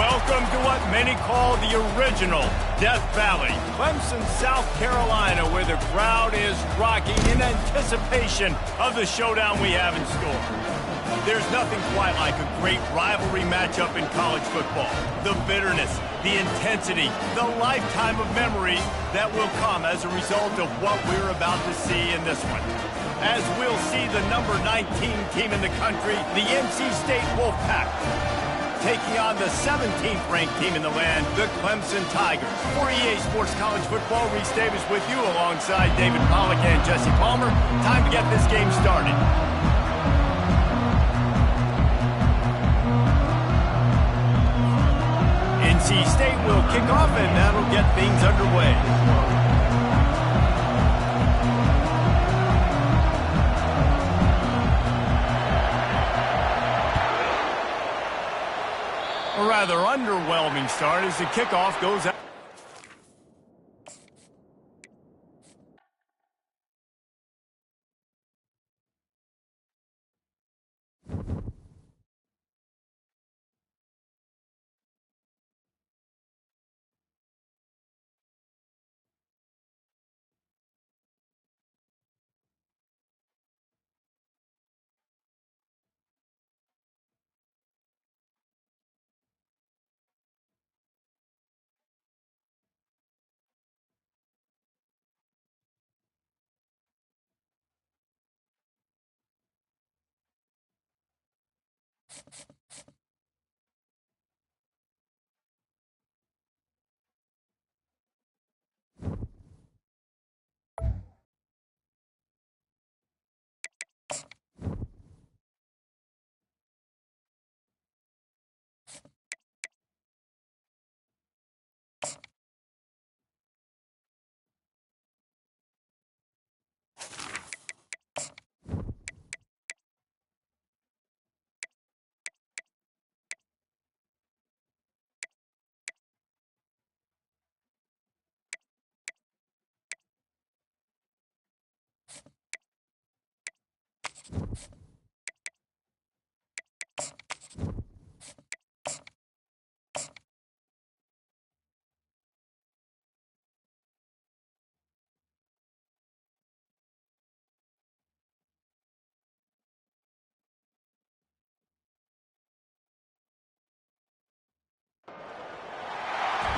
Welcome to what many call the original Death Valley, Clemson, South Carolina, where the crowd is rocking in anticipation of the showdown we have in store. There's nothing quite like a great rivalry matchup in college football. The bitterness, the intensity, the lifetime of memories that will come as a result of what we're about to see in this one. As we'll see the number 19 team in the country, the NC State Wolfpack, taking on the 17th ranked team in the land, the Clemson Tigers. For EA Sports College Football, Reese Davis with you alongside David Pollack and Jesse Palmer. Time to get this game started. NC State will kick off, and that'll get things underway. A rather underwhelming start as the kickoff goes out.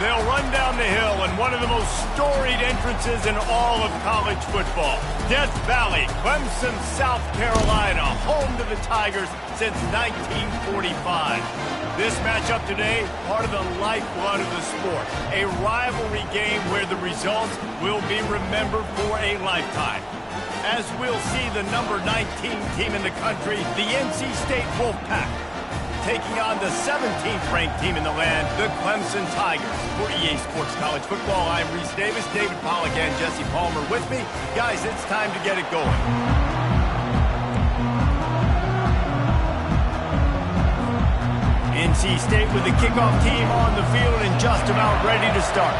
They'll run down the hill in one of the most storied entrances in all of college football. Death Valley, Clemson, South Carolina, home to the Tigers since 1945. This matchup today, part of the lifeblood of the sport. A rivalry game where the results will be remembered for a lifetime. As we'll see the number 19 team in the country, the NC State Wolfpack, taking on the 17th ranked team in the land, the Clemson Tigers. For EA Sports College Football, I'm Reese Davis, David Pollack and Jesse Palmer with me. Guys, it's time to get it going. NC State with the kickoff team on the field and just about ready to start.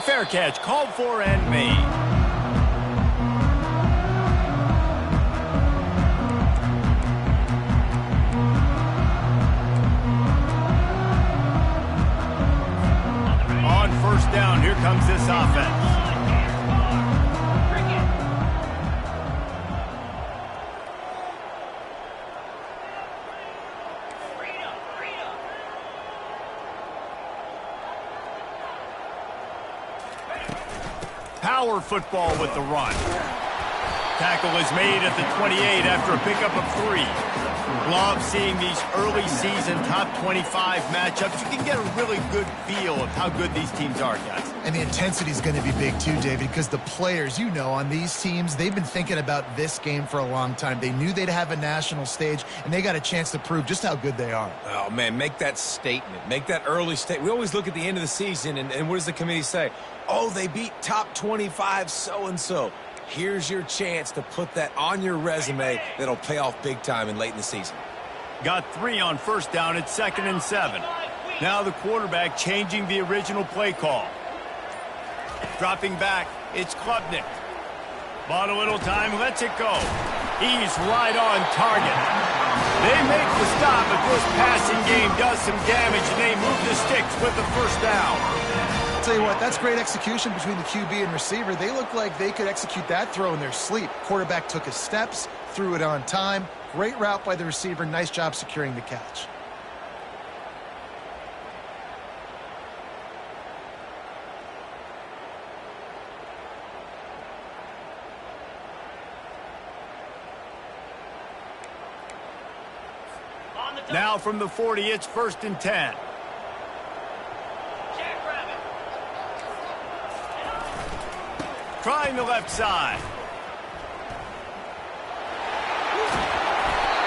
Fair catch called for and made. First down, here comes this offense. Power football with the run. Tackle is made at the 28 after a pickup of 3. Love seeing these early season top 25 matchups. You can get a really good feel of how good these teams are, guys. And the intensity is going to be big too, David, because the players, you know, on these teams, they've been thinking about this game for a long time. They knew they'd have a national stage, and they got a chance to prove just how good they are. Oh, man, make that statement. Make that early statement. We always look at the end of the season, and what does the committee say? Oh, they beat top 25 so-and-so. Here's your chance to put that on your resume that'll pay off big time and late in the season. Got 3 on first down at 2nd and 7. Now the quarterback changing the original play call. Dropping back, it's Klubnik. Bought a little time, lets it go. He's right on target. They make the stop, but this passing game does some damage, and they move the sticks with the first down. I'll tell you what, that's great execution between the QB and receiver. They look like they could execute that throw in their sleep. Quarterback took his steps, threw it on time. Great route by the receiver. Nice job securing the catch. Now from the 40, it's 1st and 10. Trying the left side.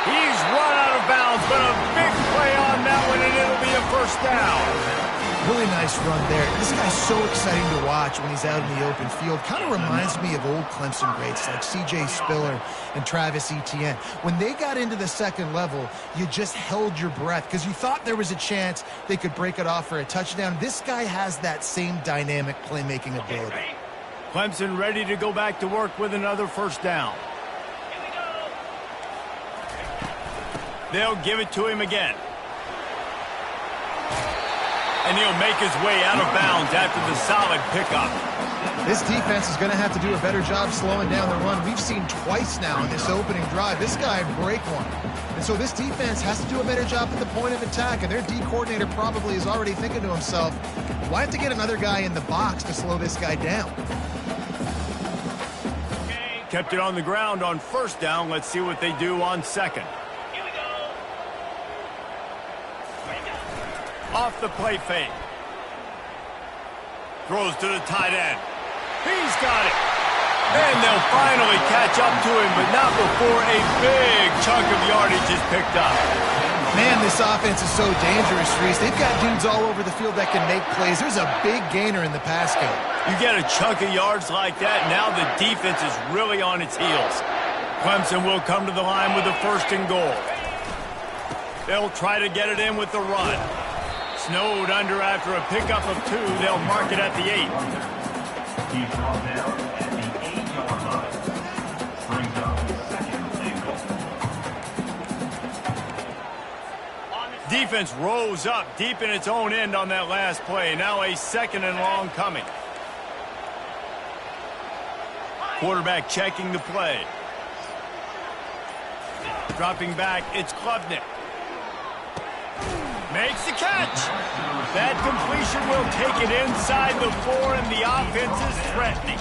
He's run out of bounds, but a big play on that one, and it'll be a first down. Really nice run there. This guy's so exciting to watch when he's out in the open field. Kind of reminds me of old Clemson greats like C.J. Spiller and Travis Etienne. When they got into the second level, you just held your breath because you thought there was a chance they could break it off for a touchdown. This guy has that same dynamic playmaking ability. Clemson ready to go back to work with another first down. They'll give it to him again. And he'll make his way out of bounds after the solid pickup. This defense is going to have to do a better job slowing down the run. We've seen twice now in this opening drive. This guy break one. And so this defense has to do a better job at the point of attack. And their D coordinator probably is already thinking to himself, why have to get another guy in the box to slow this guy down? Kept it on the ground on first down. Let's see what they do on second. Off the play fake. Throws to the tight end. He's got it. And they'll finally catch up to him, but not before a big chunk of yardage is picked up. Man, this offense is so dangerous, Reese. They've got dudes all over the field that can make plays. There's a big gainer in the pass game. You get a chunk of yards like that, now the defense is really on its heels. Clemson will come to the line with a 1st and goal. They'll try to get it in with the run. Snowed under after a pickup of 2. They'll mark it at the 8. He's brought down at the 8-yard line. Brings up 2nd and goal. Defense rose up deep in its own end on that last play. Now a 2nd and long coming. Quarterback checking the play. Dropping back, it's Klubnik. Makes the catch. That completion will take it inside the 4, and the offense is threatening.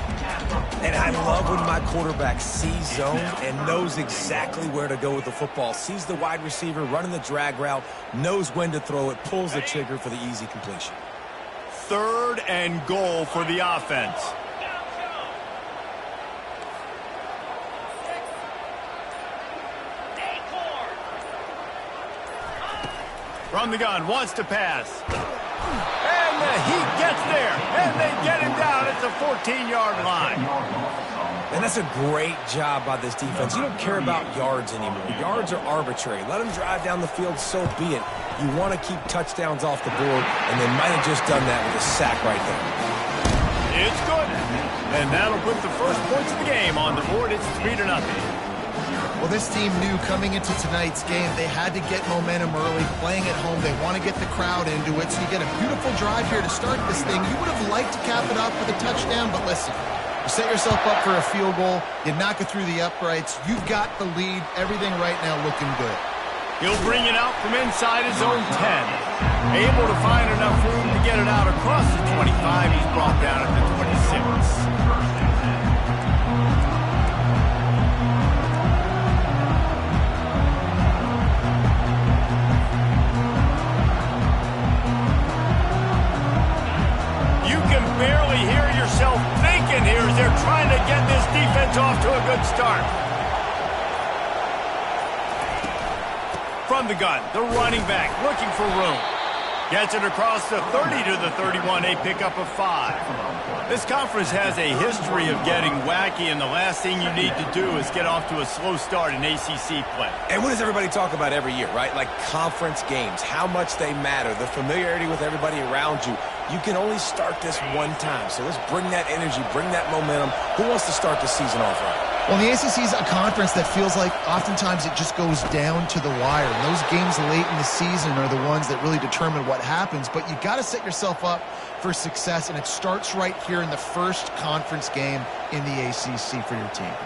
And I love when my quarterback sees zone and knows exactly where to go with the football. Sees the wide receiver running the drag route, knows when to throw it, pulls the trigger for the easy completion. 3rd and goal for the offense. From the gun, wants to pass. And the heat gets there, and they get him down at the 14-yard line. And that's a great job by this defense. You don't care about yards anymore. Yards are arbitrary. Let them drive down the field, so be it. You want to keep touchdowns off the board, and they might have just done that with a sack right there. It's good. And that'll put the first points of the game on the board. It's 3-0. Well, this team knew coming into tonight's game they had to get momentum early, playing at home. They want to get the crowd into it, so you get a beautiful drive here to start this thing. You would have liked to cap it off with a touchdown, but listen, you set yourself up for a field goal, you knock it through the uprights, you've got the lead, everything right now looking good. He'll bring it out from inside his own 10. Able to find enough room to get it out across the 25. He's brought down at the 26. Barely hear yourself thinking here as they're trying to get this defense off to a good start. From the gun, the running back looking for room. Gets it across the 30 to the 31, a pickup of 5. This conference has a history of getting wacky, and the last thing you need to do is get off to a slow start in ACC play. And what does everybody talk about every year, right? Like conference games, how much they matter, the familiarity with everybody around you. You can only start this one time, so let's bring that energy, bring that momentum. Who wants to start the season off right? Well, the ACC is a conference that feels like oftentimes it just goes down to the wire. And those games late in the season are the ones that really determine what happens. But you got to set yourself up for success, and it starts right here in the first conference game in the ACC for your team.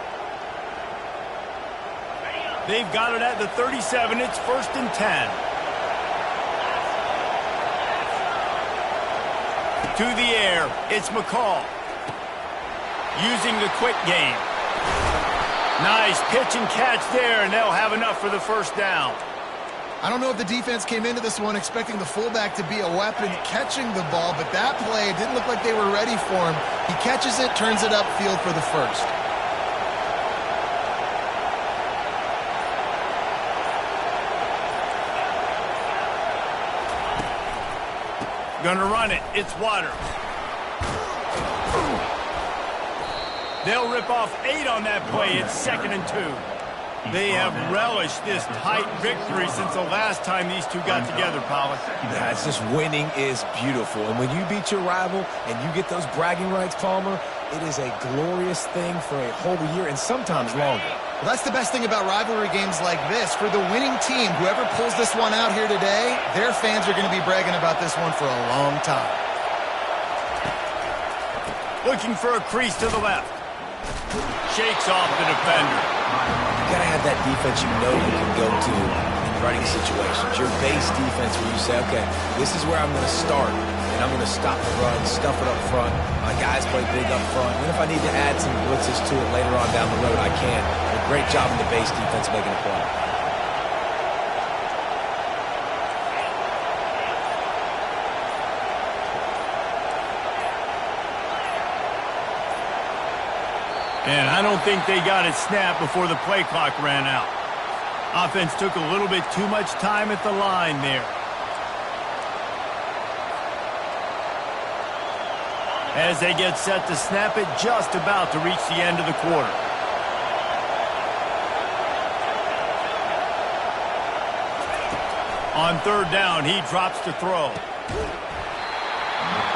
They've got it at the 37. It's 1st and 10. To the air, it's McCall. Using the quick game. Nice pitch and catch there, and they'll have enough for the first down. I don't know if the defense came into this one expecting the fullback to be a weapon catching the ball, but that play, it didn't look like they were ready for him. He catches it, turns it upfield for the first. Gonna run it. It's Waters. They'll rip off 8 on that play. It's 2nd and 2. They have relished this tight victory since the last time these two got together, Pollock. Yeah, it's just winning is beautiful. And when you beat your rival and you get those bragging rights, Palmer, it is a glorious thing for a whole year and sometimes longer. Well, that's the best thing about rivalry games like this. For the winning team, whoever pulls this one out here today, their fans are going to be bragging about this one for a long time. Looking for a crease to the left. Shakes off the defender. You got to have that defense you know you can go to in running situations. Your base defense where you say, okay, this is where I'm going to start, and I'm going to stop the run, stuff it up front. My guys play big up front. And if I need to add some blitzes to it later on down the road, I can. A great job in the base defense making a play. And I don't think they got it snapped before the play clock ran out. Offense took a little bit too much time at the line there. As they get set to snap it, just about to reach the end of the quarter. On 3rd down, he drops to throw.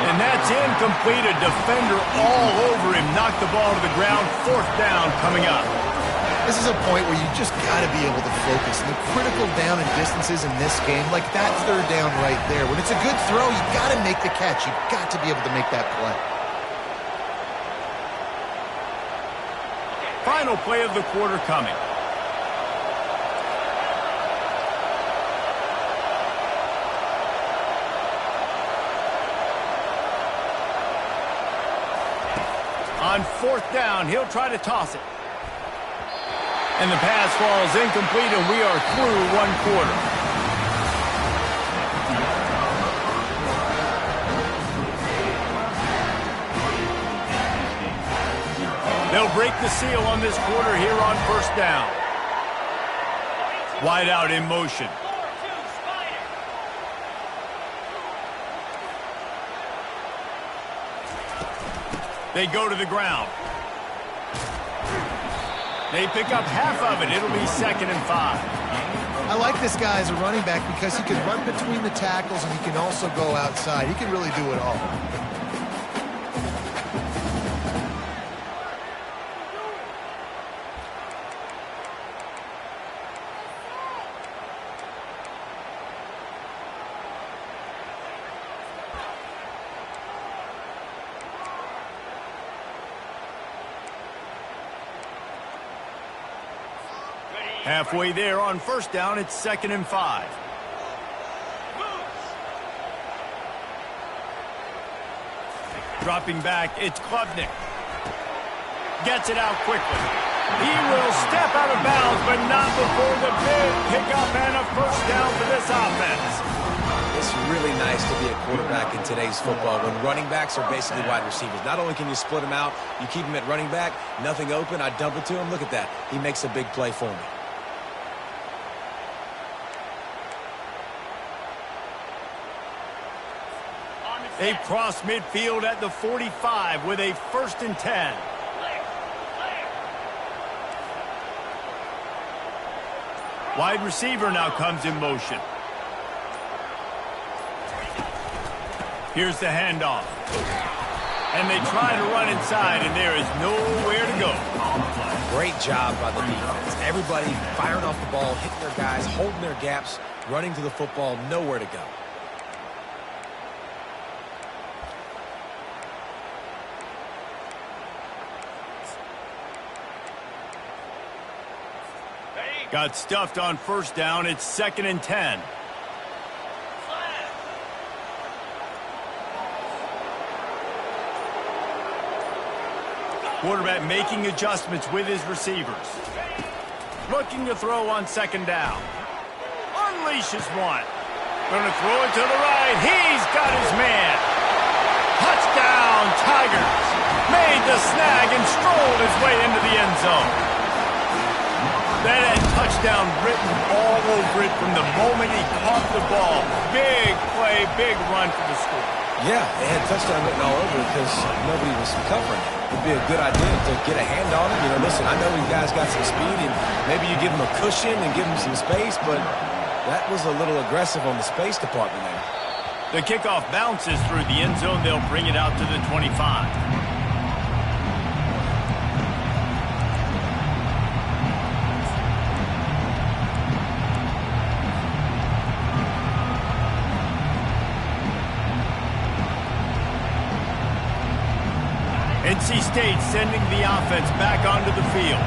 And that's incomplete. A defender all over him. Knocked the ball to the ground. 4th down coming up. This is a point where you just got to be able to focus. And the critical down and distances in this game, like that 3rd down right there. When it's a good throw, you got to make the catch. You got to be able to make that play. Final play of the quarter coming. On 4th down, he'll try to toss it. And the pass falls incomplete, and we are through 1 quarter. They'll break the seal on this quarter here on 1st down. Wide out in motion. They go to the ground. They pick up half of it. It'll be 2nd and 5. I like this guy as a running back because he can run between the tackles and he can also go outside. He can really do it all. Halfway there on 1st down, it's 2nd and 5. Dropping back, it's Klubnik. Gets it out quickly. He will step out of bounds, but not before the big pickup and a 1st down for this offense. It's really nice to be a quarterback in today's football when running backs are basically wide receivers. Not only can you split them out, you keep them at running back, nothing open, I dump it to him. Look at that. He makes a big play for me. They cross midfield at the 45 with a 1st and 10. Wide receiver now comes in motion. Here's the handoff. And they try to run inside, and there is nowhere to go. Great job by the defense. Everybody firing off the ball, hitting their guys, holding their gaps, running to the football, nowhere to go. Got stuffed on first down. It's 2nd and 10. Quarterback making adjustments with his receivers. Looking to throw on 2nd down. Unleashes one. Going to throw it to the right. He's got his man. Touchdown, Tigers. Made the snag and strolled his way into the end zone. That had touchdown written all over it from the moment he caught the ball. Big play, big run for the score. Yeah, they had touchdown written all over it because nobody was covering it. It'd be a good idea to get a hand on him. You know, listen, I know you guys got some speed, and maybe you give him a cushion and give him some space, but that was a little aggressive on the space department there. The kickoff bounces through the end zone. They'll bring it out to the 25. NC State sending the offense back onto the field.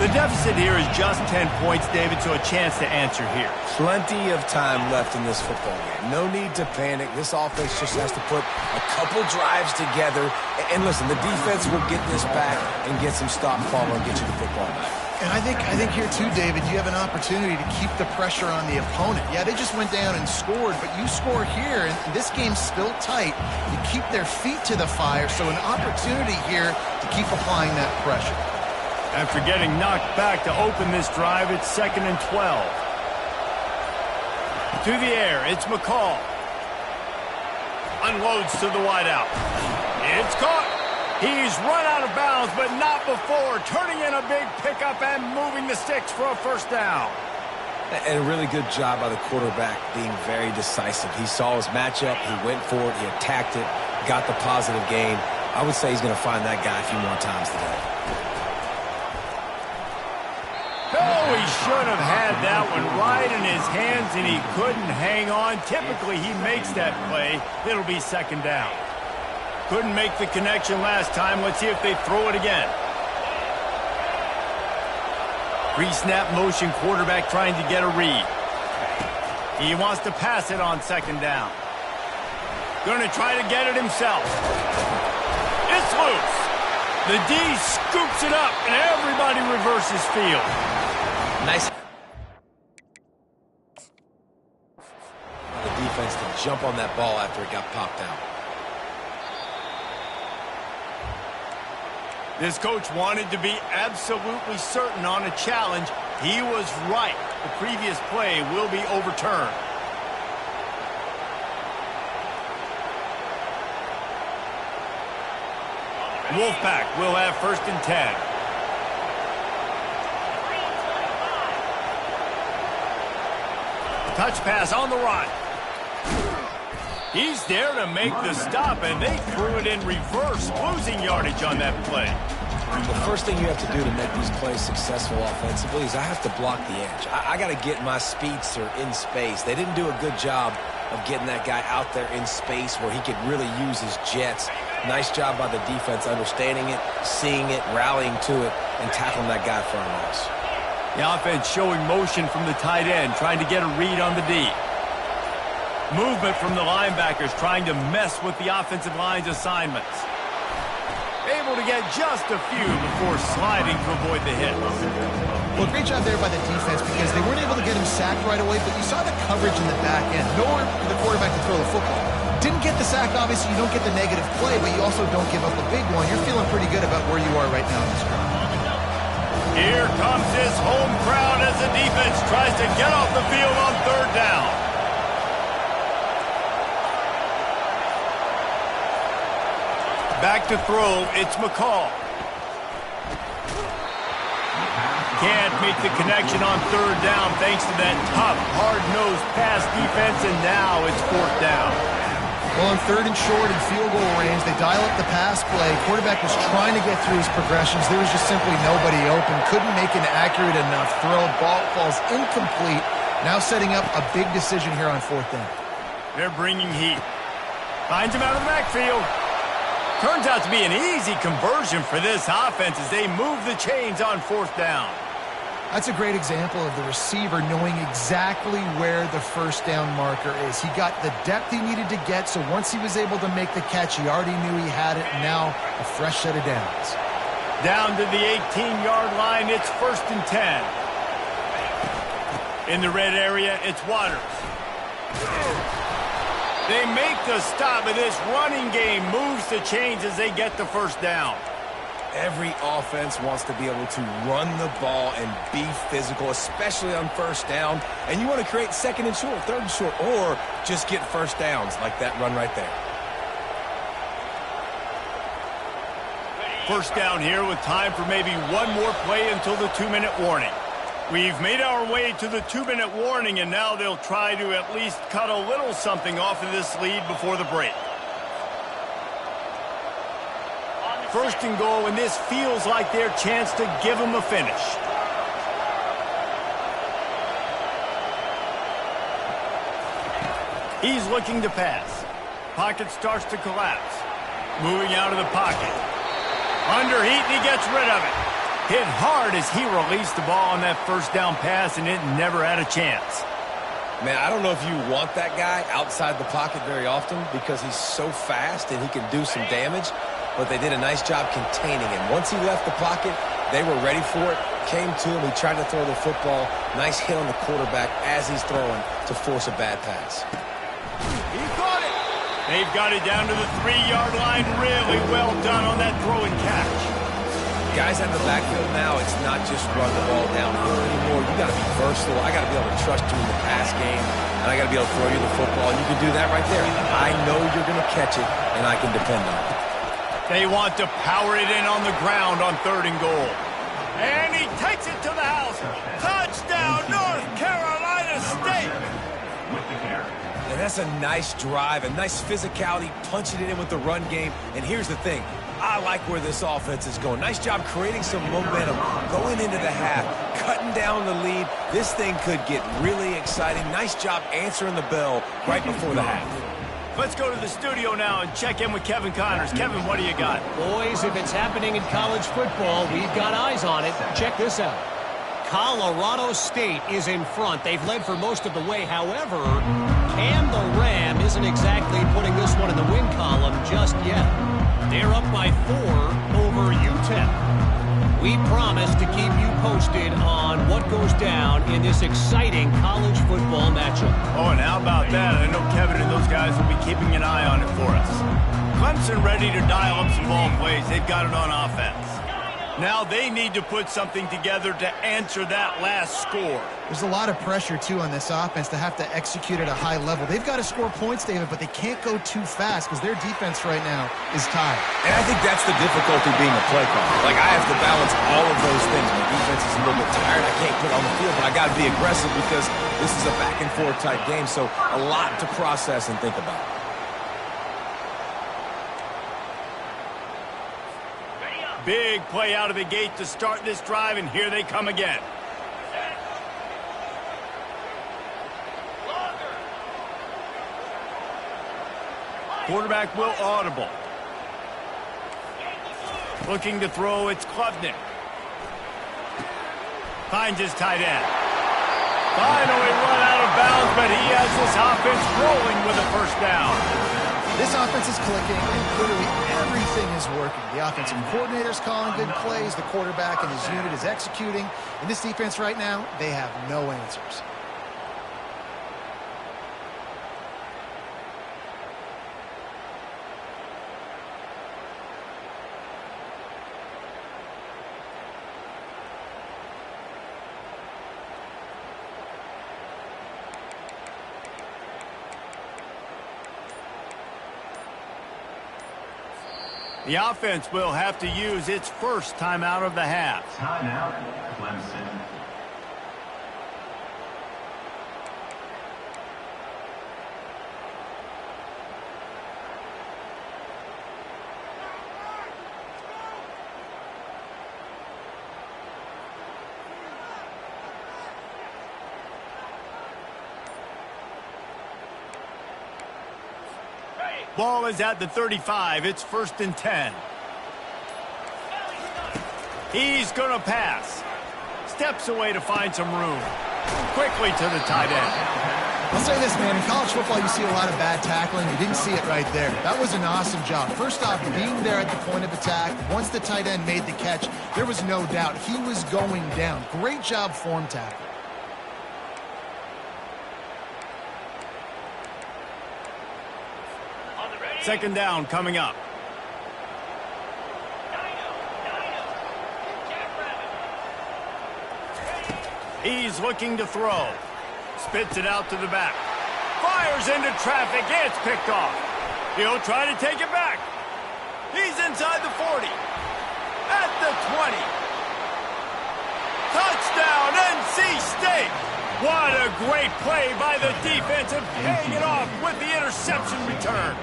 The deficit here is just 10 points, David, so a chance to answer here. Plenty of time left in this football game. No need to panic. This offense just has to put a couple drives together. And listen, the defense will get this back and get some stop follow and get you the football back. And I think here too, David, you have an opportunity to keep the pressure on the opponent. Yeah, they just went down and scored, but you score here, and this game's still tight. You keep their feet to the fire, so an opportunity here to keep applying that pressure. After getting knocked back to open this drive, it's 2nd and 12. To the air, it's McCall. Unloads to the wideout. It's caught. He's run out of bounds, but not before. Turning in a big pickup and moving the sticks for a first down. And a really good job by the quarterback being very decisive. He saw his matchup. He went for it. He attacked it. Got the positive gain. I would say he's going to find that guy a few more times today. Oh, he should have had that one right in his hands, and he couldn't hang on. Typically, he makes that play. It'll be 2nd down. Couldn't make the connection last time. Let's see if they throw it again. Pre-snap motion, quarterback trying to get a read. He wants to pass it on 2nd down. Going to try to get it himself. It's loose. The D scoops it up, and everybody reverses field. Nice. The defense to jump on that ball after it got popped out. This coach wanted to be absolutely certain on a challenge. He was right. The previous play will be overturned. Wolfpack will have 1st and 10. Touch pass on the run. He's there to make the stop, and they threw it in reverse, losing yardage on that play. The first thing you have to do to make these plays successful offensively is I have to block the edge. I got to get my speedster in space. They didn't do a good job of getting that guy out there in space where he could really use his jets. Nice job by the defense understanding it, seeing it, rallying to it, and tackling that guy for a loss. The offense showing motion from the tight end, trying to get a read on the D. Movement from the linebackers, trying to mess with the offensive line's assignments. Able to get just a few before sliding to avoid the hit. Well, great job there by the defense because they weren't able to get him sacked right away, but you saw the coverage in the back end. Nowhere for the quarterback to throw the football. Didn't get the sack, obviously. You don't get the negative play, but you also don't give up a big one. You're feeling pretty good about where you are right now in this drive. Here comes his home crowd as the defense tries to get off the field on 3rd down. Back to throw, it's McCall. Can't make the connection on 3rd down thanks to that tough, hard-nosed pass defense, and now it's 4th down. Well, on 3rd and short and field goal range, they dial up the pass play. Quarterback was trying to get through his progressions. There was just simply nobody open. Couldn't make an accurate enough throw. Ball falls incomplete. Now setting up a big decision here on 4th down. They're bringing heat. Finds him out of the backfield. Turns out to be an easy conversion for this offense as they move the chains on 4th down. That's a great example of the receiver knowing exactly where the first down marker is. He got the depth he needed to get, so once he was able to make the catch, he already knew he had it, and now a fresh set of downs. Down to the 18-yard line, it's 1st and 10. In the red area, it's Waters. They make the stop, but this running game moves the chains as they get the first down. Every offense wants to be able to run the ball and be physical, especially on 1st down. And you want to create 2nd and short, 3rd and short, or just get first downs like that run right there. First down here with time for maybe one more play until the 2-minute warning. We've made our way to the 2-minute warning, and now they'll try to at least cut a little something off of this lead before the break. 1st and goal, and this feels like their chance to give them a finish. He's looking to pass. Pocket starts to collapse. Moving out of the pocket. Under heat, and he gets rid of it. Hit hard as he released the ball on that first down pass, and it never had a chance. Man, I don't know if you want that guy outside the pocket very often because he's so fast and he can do some damage. But they did a nice job containing him. Once he left the pocket, they were ready for it, came to him, he tried to throw the football. Nice hit on the quarterback as he's throwing to force a bad pass. He caught it. They've got it down to the 3-yard line. Really well done on that throw and catch. Guys at the backfield now, it's not just run the ball downhill anymore. You got to be versatile. I got to be able to trust you in the pass game, and I got to be able to throw you the football, and you can do that right there. I know you're going to catch it, and I can depend on it. They want to power it in on the ground on 3rd and goal. And he takes it to the house. Touchdown, North Carolina State. And that's a nice drive, a nice physicality, punching it in with the run game. And here's the thing. I like where this offense is going. Nice job creating some momentum, going into the half, cutting down the lead. This thing could get really exciting. Nice job answering the bell right before the half. Let's go to the studio now and check in with Kevin Connors. Kevin, what do you got? Boys, if it's happening in college football, we've got eyes on it. Check this out. Colorado State is in front. They've led for most of the way. However, Cam the Ram isn't exactly putting this one in the win column just yet. They're up by 4 over UTEP. We promise to keep you posted on what goes down in this exciting college football matchup. Oh, and how about that? I know Kevin and those guys will be keeping an eye on it for us. Clemson ready to dial up some ball plays. They've got it on offense. Now they need to put something together to answer that last score. There's a lot of pressure, too, on this offense to have to execute at a high level. They've got to score points, David, but they can't go too fast because their defense right now is tired. And I think that's the difficulty being a play caller. Like, I have to balance all of those things. My defense is a little bit tired. I can't put on the field, but I got to be aggressive because this is a back-and-forth type game, so a lot to process and think about. Big play out of the gate to start this drive, and here they come again. Quarterback will audible. Looking to throw, it's Klubnik. Finds his tight end. Finally run out of bounds, but he has this offense rolling with a first down. This offense is clicking, and literally everything is working. The offensive coordinator's calling good plays. The quarterback and his unit is executing. In this defense right now, they have no answers. The offense will have to use its first timeout of the half. Timeout, Clemson. Ball is at the 35. It's 1st and 10. He's going to pass. Steps away to find some room. Quickly to the tight end. I'll say this, man. In college football, you see a lot of bad tackling. You didn't see it right there. That was an awesome job. First off, being there at the point of attack. Once the tight end made the catch, there was no doubt he was going down. Great job form tackle. Second down coming up. He's looking to throw. Spits it out to the back. Fires into traffic. It's picked off. He'll try to take it back. He's inside the 40. At the 20. Touchdown, NC State. What a great play by the defensive, paying it off with the interception return.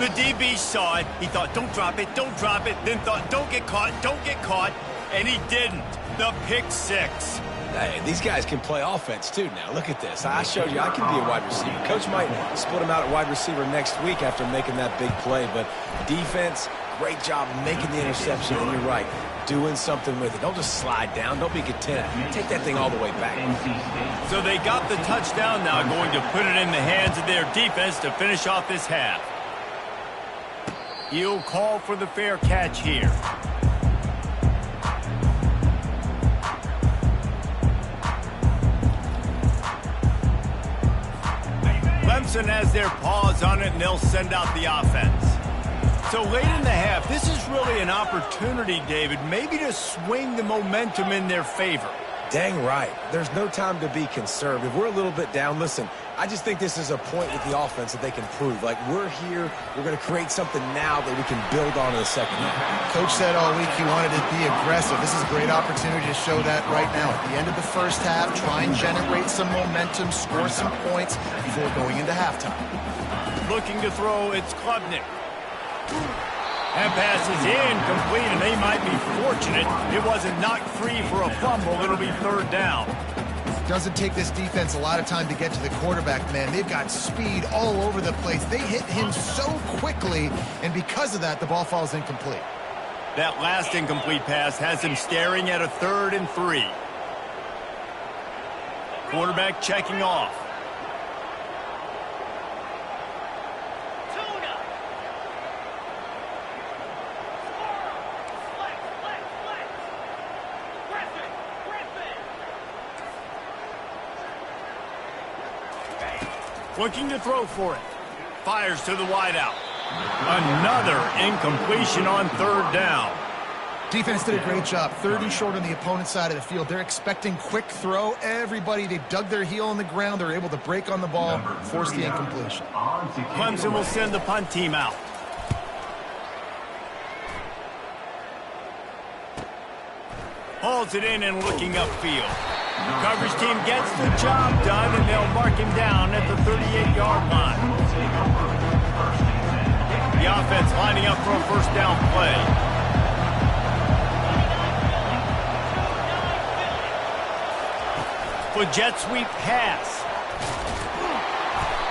The DB saw it. He thought, don't drop it, don't drop it. Then thought, don't get caught. And he didn't. The pick six. Hey, these guys can play offense, too, now. Look at this. I showed you I can be a wide receiver. Coach might split him out at wide receiver next week after making that big play. But defense, great job making the interception. And you're right, doing something with it. Don't just slide down. Don't be content. Take that thing all the way back. So they got the touchdown now, going to put it in the hands of their defense to finish off this half. He'll call for the fair catch here. Clemson has their paws on it, and they'll send out the offense. So late in the half, this is really an opportunity, David, maybe to swing the momentum in their favor. Dang right. There's no time to be conservative. We're a little bit down. Listen, I just think this is a point with the offense that they can prove. Like, we're here, we're going to create something now that we can build on in the second half. Coach said all week he wanted to be aggressive. This is a great opportunity to show that right now. At the end of the first half, try and generate some momentum, score some points before going into halftime. Looking to throw, it's Klubnik. That pass is incomplete, and they might be fortunate it wasn't knocked free for a fumble. It'll be 3rd down. Doesn't take this defense a lot of time to get to the quarterback, man. They've got speed all over the place. They hit him so quickly, and because of that, the ball falls incomplete. That last incomplete pass has him staring at a 3rd and 3. Quarterback checking off. Looking to throw for it. Fires to the wideout. Another incompletion on 3rd down. Defense did a great job. 3rd and short on the opponent's side of the field. They're expecting quick throw. Everybody, they dug their heel on the ground. They're able to break on the ball, force the incompletion. Clemson will send the punt team out. Hauls it in and looking upfield. Coverage team gets the job done, and they'll mark him down at the 38-yard line. The offense lining up for a 1st down play. For jet sweep pass.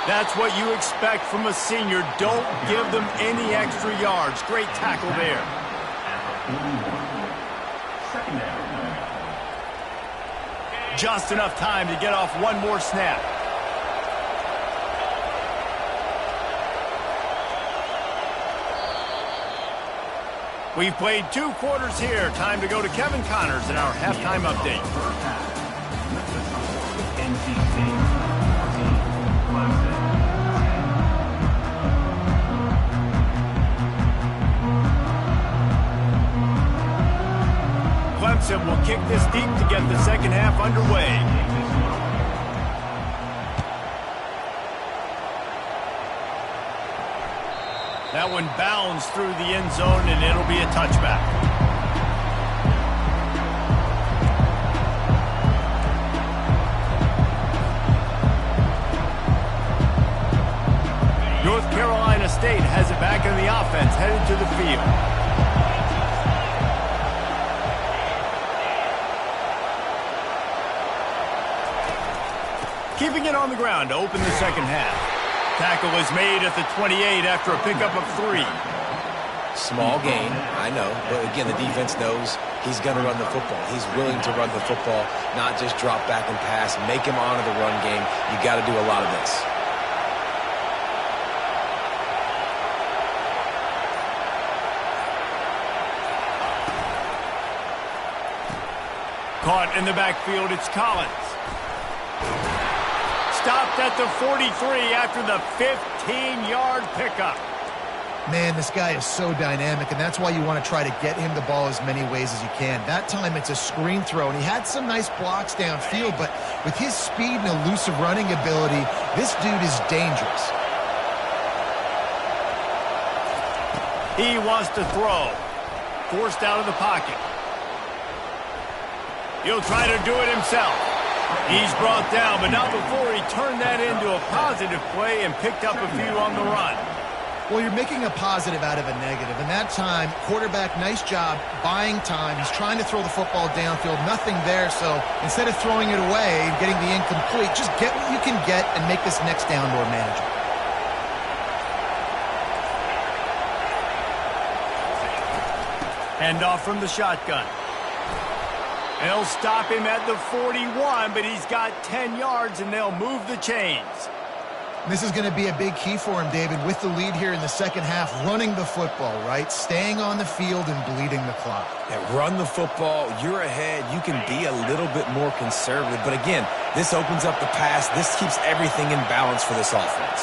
That's what you expect from a senior. Don't give them any extra yards. Great tackle there. Just enough time to get off one more snap. We've played 2 quarters here. Time to go to Kevin Connors in our halftime update. Clemson will kick this deep to get the second half underway. That one bounds through the end zone, and it'll be a touchback. North Carolina State has it back in the offense, headed to the field. Keeping it on the ground to open the second half. Tackle is made at the 28 after a pickup of 3. Small gain, I know, but again, the defense knows he's going to run the football. He's willing to run the football, not just drop back and pass, make him honor the run game. You got to do a lot of this. Caught in the backfield, it's Collins. Stopped at the 43 after the 15-yard pickup. Man, this guy is so dynamic, and that's why you want to try to get him the ball as many ways as you can. That time it's a screen throw, and he had some nice blocks downfield, but with his speed and elusive running ability, this dude is dangerous. He wants to throw. Forced out of the pocket. He'll try to do it himself. He's brought down, but not before he turned that into a positive play and picked up a few on the run. Well, you're making a positive out of a negative, and that time, quarterback, nice job, buying time. He's trying to throw the football downfield, nothing there, so instead of throwing it away and getting the incomplete, just get what you can get and make this next down more manageable. Hand off from the shotgun. They'll stop him at the 41, but he's got 10 yards, and they'll move the chains. This is going to be a big key for him, David, with the lead here in the second half, running the football, right? Staying on the field and bleeding the clock. Yeah, run the football. You're ahead. You can be a little bit more conservative. But again, this opens up the pass. This keeps everything in balance for this offense.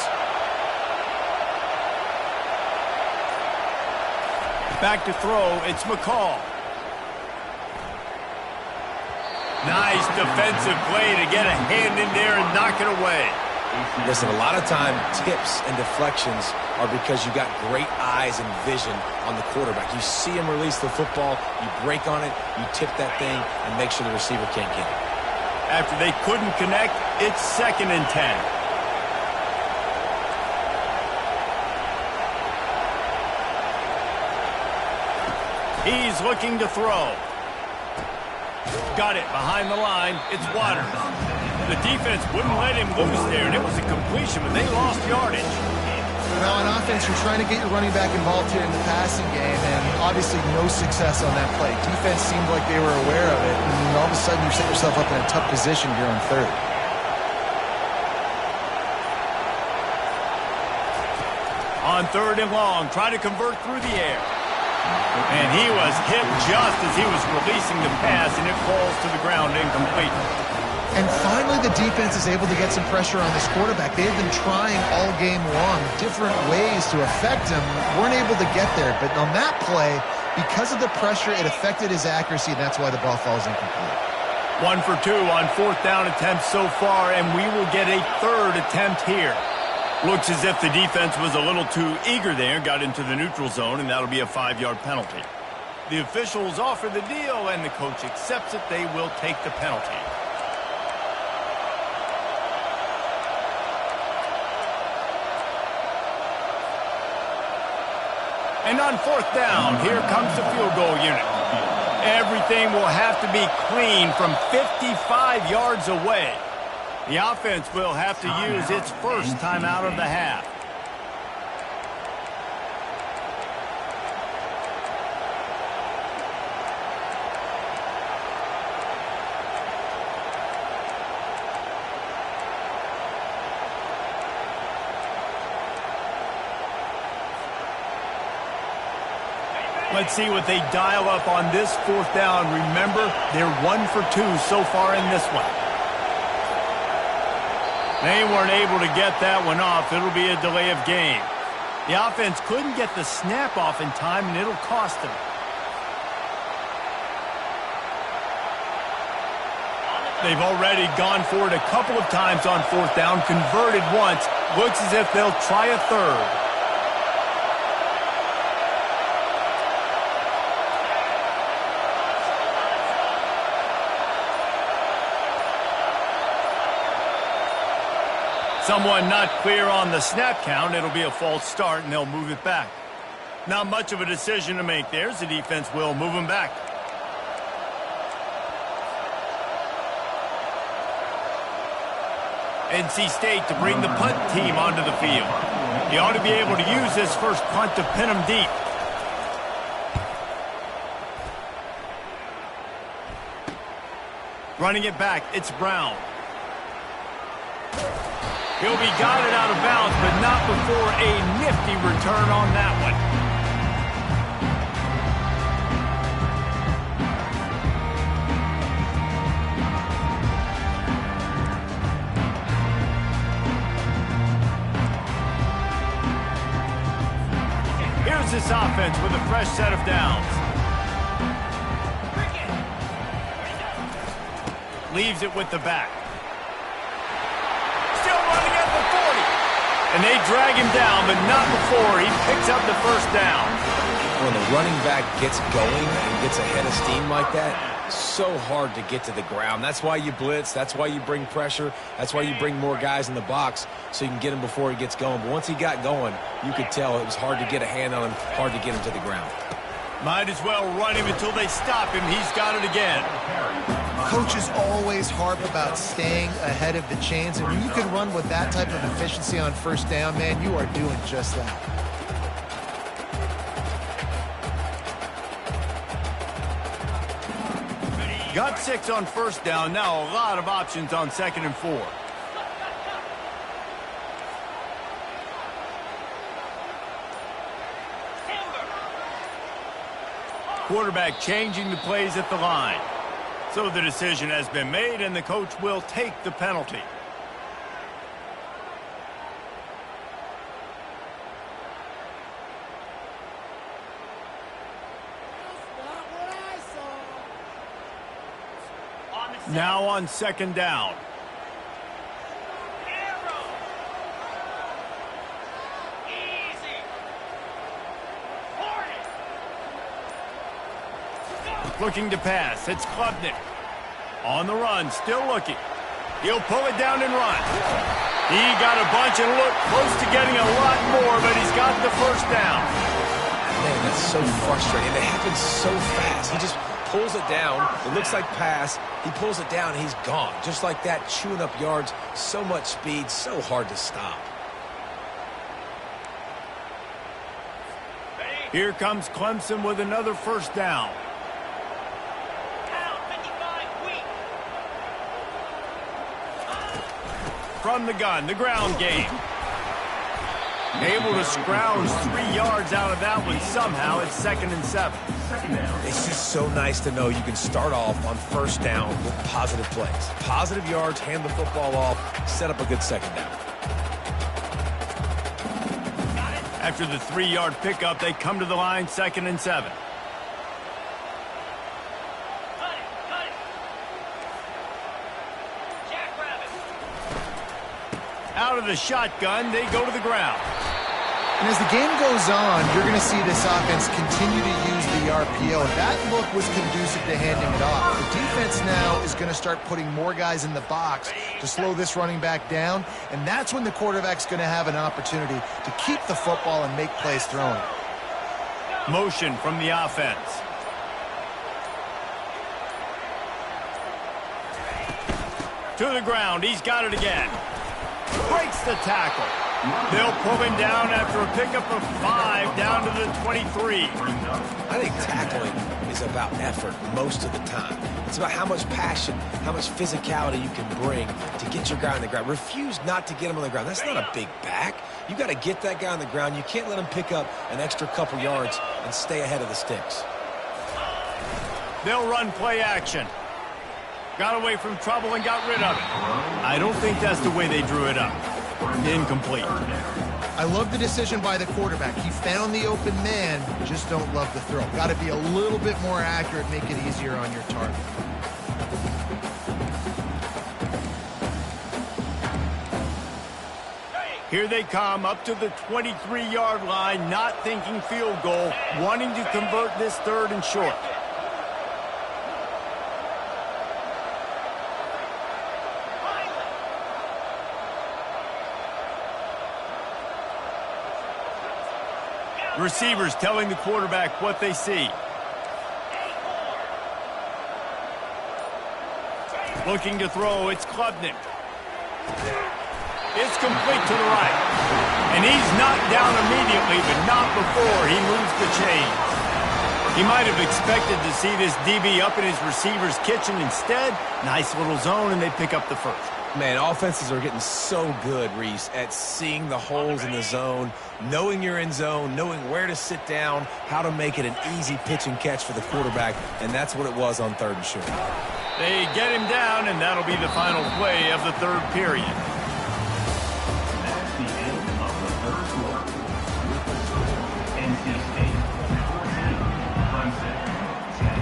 Back to throw, it's McCall. Nice defensive play to get a hand in there and knock it away. Listen, a lot of time, tips and deflections are because you got great eyes and vision on the quarterback. You see him release the football, you break on it, you tip that thing, and make sure the receiver can't get it. After they couldn't connect, it's 2nd and 10. He's looking to throw. Got it behind the line. It's Waters. The defense wouldn't let him loose there, and it was a completion, but they lost yardage. Now, on offense, you're trying to get your running back involved here in the passing game, and obviously no success on that play. Defense seemed like they were aware of it, and all of a sudden you set yourself up in a tough position here on 3rd. On 3rd and long, trying to convert through the air. And he was hit just as he was releasing the pass, and it falls to the ground incomplete. And finally, the defense is able to get some pressure on this quarterback. They've been trying all game long different ways to affect him. Weren't able to get there. But on that play, because of the pressure, it affected his accuracy, and that's why the ball falls incomplete. 1 for 2 on 4th down attempts so far, and we will get a 3rd attempt here. Looks as if the defense was a little too eager there, got into the neutral zone, and that'll be a 5-yard penalty. The officials offer the deal, and the coach accepts it. They will take the penalty. And on 4th down, here comes the field goal unit. Everything will have to be clean from 55 yards away. The offense will have to use its first timeout of the half. Let's see what they dial up on this 4th down. Remember, they're 1 for 2 so far in this one. They weren't able to get that one off. It'll be a delay of game. The offense couldn't get the snap off in time, and it'll cost them. They've already gone for it a couple of times on 4th down, converted once. Looks as if they'll try a 3rd. Someone not clear on the snap count. It'll be a false start, and they'll move it back. Not much of a decision to make there, as the defense will move them back. NC State to bring the punt team onto the field. He ought to be able to use this first punt to pin him deep. Running it back, it's Brown. He'll be guided out of bounds, but not before a nifty return on that one. Here's this offense with a fresh set of downs. Leaves it with the back. Still running at the 40. And they drag him down, but not before he picks up the first down. When the running back gets going and gets a head of steam like that, so hard to get to the ground. That's why you blitz. That's why you bring pressure. That's why you bring more guys in the box so you can get him before he gets going. But once he got going, you could tell it was hard to get a hand on him, hard to get him to the ground. Might as well run him until they stop him. He's got it again. Coaches always harp about staying ahead of the chains, and when you can run with that type of efficiency on first down, man, you are doing just that. Got 6 on first down. Now a lot of options on 2nd and 4. Quarterback changing the plays at the line. So the decision has been made, and the coach will take the penalty. Now on 2nd down. Looking to pass. It's Klubnik. On the run, still looking. He'll pull it down and run. He got a bunch and looked close to getting a lot more, but he's got the first down. Man, that's so frustrating. It happens so fast. He just pulls it down. It looks like pass. He pulls it down, and he's gone. Just like that, chewing up yards. So much speed, so hard to stop. Here comes Clemson with another first down. From the gun, the ground game. Able to scrounge 3 yards out of that one somehow. It's 2nd and 7. It's just so nice to know you can start off on first down with positive plays. Positive yards, hand the football off, set up a good 2nd down. After the 3-yard pickup, they come to the line, 2nd and 7. Out of the shotgun, they go to the ground. And as the game goes on, you're going to see this offense continue to use the RPO. That look was conducive to handing it off. The defense now is going to start putting more guys in the box to slow this running back down, and that's when the quarterback's going to have an opportunity to keep the football and make plays throwing it. Motion from the offense. To the ground. He's got it again. Breaks the tackle. They'll pull him down after a pickup of 5 down to the 23. I think tackling is about effort most of the time. It's about how much passion, how much physicality you can bring to get your guy on the ground. Refuse not to get him on the ground. That's not a big back. You got to get that guy on the ground. You can't let him pick up an extra couple yards and stay ahead of the sticks. They'll run play action. Got away from trouble and got rid of it. I don't think that's the way they drew it up. Incomplete. I love the decision by the quarterback. He found the open man, just don't love the throw. Got to be a little bit more accurate, make it easier on your target. Here they come up to the 23-yard line, not thinking field goal, wanting to convert this 3rd and short. Receivers telling the quarterback what they see. Looking to throw, it's Klubnik. It's complete to the right. And he's knocked down immediately, but not before he moves the chains. He might have expected to see this DB up in his receiver's kitchen. Instead, nice little zone, and they pick up the first. Man, offenses are getting so good, Reese, at seeing the holes in the zone, knowing you're in zone, knowing where to sit down, how to make it an easy pitch and catch for the quarterback, and that's what it was on 3rd and short. They get him down, and that'll be the final play of the 3rd period. That's the end of the 3rd quarter. With the score, NC State 14, Clemson 10.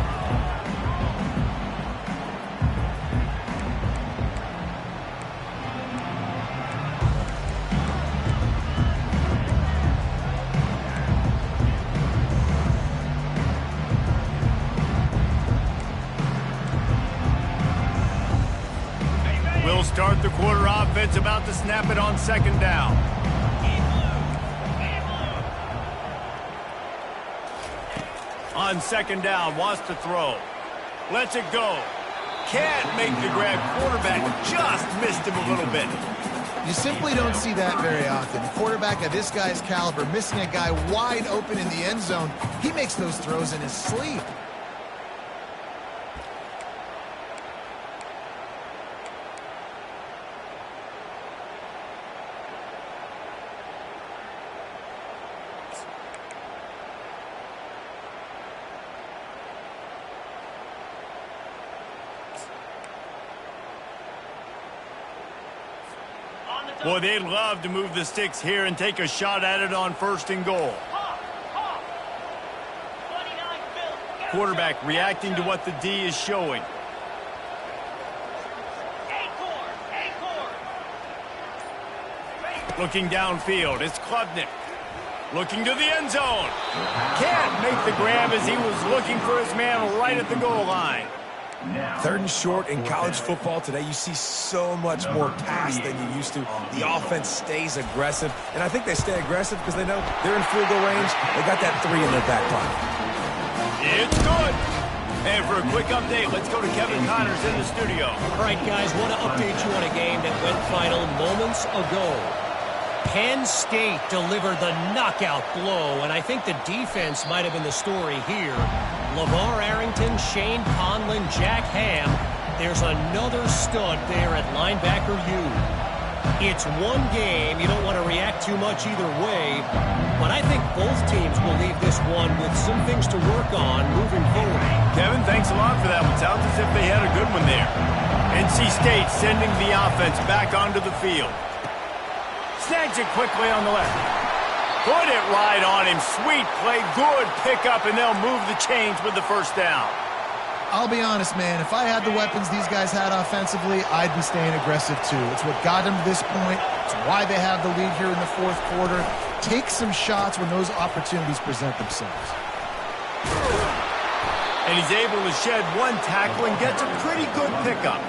We'll start the quarter offense, about to snap it on 2nd down. On 2nd down, wants to throw. Lets it go. Can't make the grab. Quarterback just missed him a little bit. You simply don't see that very often. A quarterback of this guy's caliber missing a guy wide open in the end zone. He makes those throws in his sleep. Boy, they'd love to move the sticks here and take a shot at it on 1st and goal. Quarterback reacting to what the D is showing. Looking downfield, it's Klubnik. Looking to the end zone. Can't make the grab as he was looking for his man right at the goal line. 3rd and short in college football today, you see so much more pass than you used to. The offense stays aggressive, and I think they stay aggressive because they know they're in field goal range. They got that 3 in their back pocket. It's good. And for a quick update, let's go to Kevin Connors in the studio. All right, guys, want to update you on a game that went final moments ago. Penn State delivered the knockout blow, and I think the defense might have been the story here. LeVar Arrington, Shane Conlon, Jack Ham. There's another stud there at linebacker U. It's one game. You don't want to react too much either way, but I think both teams will leave this one with some things to work on moving forward. Kevin, thanks a lot for that one. Sounds as if they had a good one there. NC State sending the offense back onto the field. Snags it quickly on the left. Put it right on him. Sweet play. Good pickup, and they'll move the chains with the 1st down. I'll be honest, man. If I had the weapons these guys had offensively, I'd be staying aggressive too. It's what got them to this point. It's why they have the lead here in the 4th quarter. Take some shots when those opportunities present themselves. And he's able to shed one tackle and gets a pretty good pickup.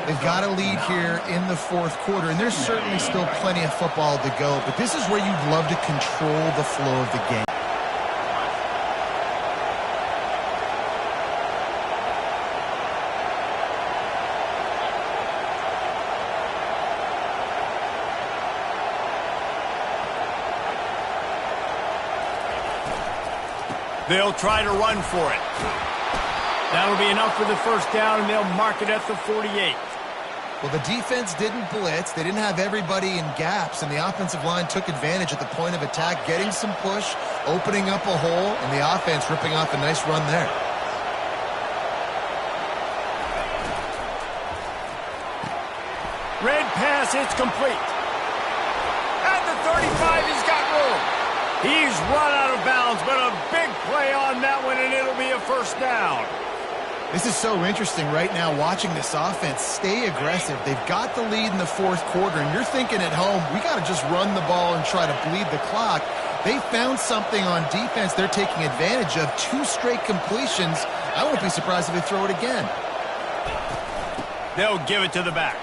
They've got a lead here in the 4th quarter, and there's certainly still plenty of football to go, but this is where you'd love to control the flow of the game. They'll try to run for it. That'll be enough for the 1st down, and they'll mark it at the 48. Well, the defense didn't blitz. They didn't have everybody in gaps, and the offensive line took advantage at the point of attack, getting some push, opening up a hole, and the offense ripping off a nice run there. Red pass, it's complete. At the 35, he's got room. He's run out of bounds, but a big play on that one, and it'll be a 1st down. This is so interesting right now watching this offense stay aggressive. They've got the lead in the 4th quarter, and you're thinking at home, we got to just run the ball and try to bleed the clock. They found something on defense they're taking advantage of. 2 straight completions. I won't be surprised if they throw it again. They'll give it to the back.